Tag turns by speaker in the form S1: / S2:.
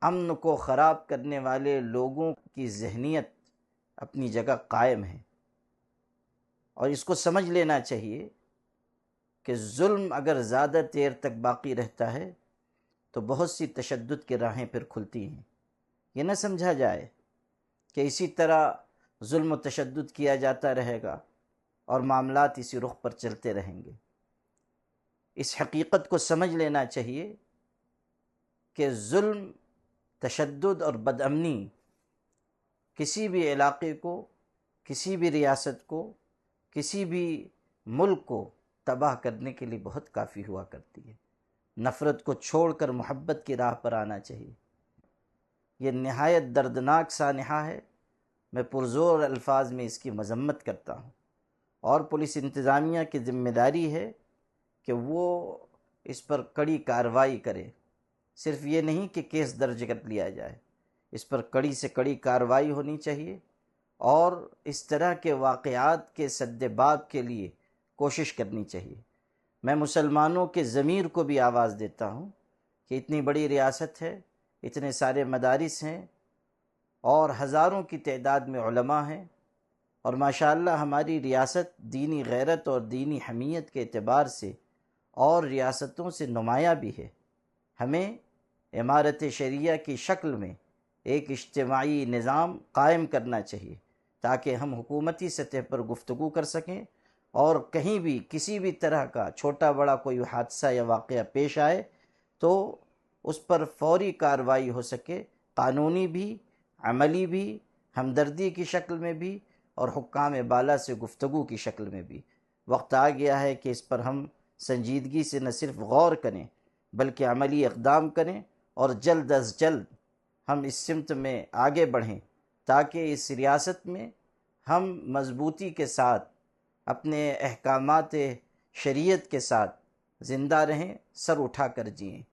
S1: امن کو خراب کرنے والے لوگوں کی ذہنیت اپنی جگہ قائم ہے، اور اس کو سمجھ لینا چاہیے کہ ظلم اگر زیادہ دیر تک باقی رہتا ہے تو بہت سی تشدد کی راہیں پھر کھلتی ہیں۔ یہ نہ سمجھا جائے کہ اسی طرح ظلم و تشدد کیا جاتا رہے گا اور معاملات اسی رخ پر چلتے رہیں گے۔ اس حقیقت کو سمجھ لینا چاہیے کہ ظلم، تشدد اور بدامنی کسی بھی علاقے کو، کسی بھی ریاست کو، کسی بھی ملک کو تباہ کرنے کے لیے بہت کافی ہوا کرتی ہے۔ نفرت کو چھوڑ کر محبت کی راہ پر آنا چاہیے۔ یہ نہایت دردناک سانحہ ہے، میں پرزور الفاظ میں اس کی مذمت کرتا ہوں، اور پولیس انتظامیہ کی ذمہ داری ہے کہ وہ اس پر کڑی کارروائی کرے۔ صرف یہ نہیں کہ کیس درج کر لیا جائے، اس پر کڑی سے کڑی کارروائی ہونی چاہیے، اور اس طرح کے واقعات کے سد باب کے لیے کوشش کرنی چاہیے۔ میں مسلمانوں کے ضمیر کو بھی آواز دیتا ہوں کہ اتنی بڑی ریاست ہے، اتنے سارے مدارس ہیں، اور ہزاروں کی تعداد میں علماء ہیں، اور ماشاءاللہ ہماری ریاست دینی غیرت اور دینی حمیت کے اعتبار سے اور ریاستوں سے نمایاں بھی ہے۔ ہمیں امارت شریعہ کی شکل میں ایک اجتماعی نظام قائم کرنا چاہیے تاکہ ہم حکومتی سطح پر گفتگو کر سکیں، اور کہیں بھی کسی بھی طرح کا چھوٹا بڑا کوئی حادثہ یا واقعہ پیش آئے تو اس پر فوری کارروائی ہو سکے، قانونی بھی، عملی بھی، ہمدردی کی شکل میں بھی، اور حکام بالا سے گفتگو کی شکل میں بھی۔ وقت آ گیا ہے کہ اس پر ہم سنجیدگی سے نہ صرف غور کریں بلکہ عملی اقدام کریں، اور جلد از جلد ہم اس سمت میں آگے بڑھیں تاکہ اس ریاست میں ہم مضبوطی کے ساتھ اپنے احکامات شریعت کے ساتھ زندہ رہیں، سر اٹھا کر جئیں۔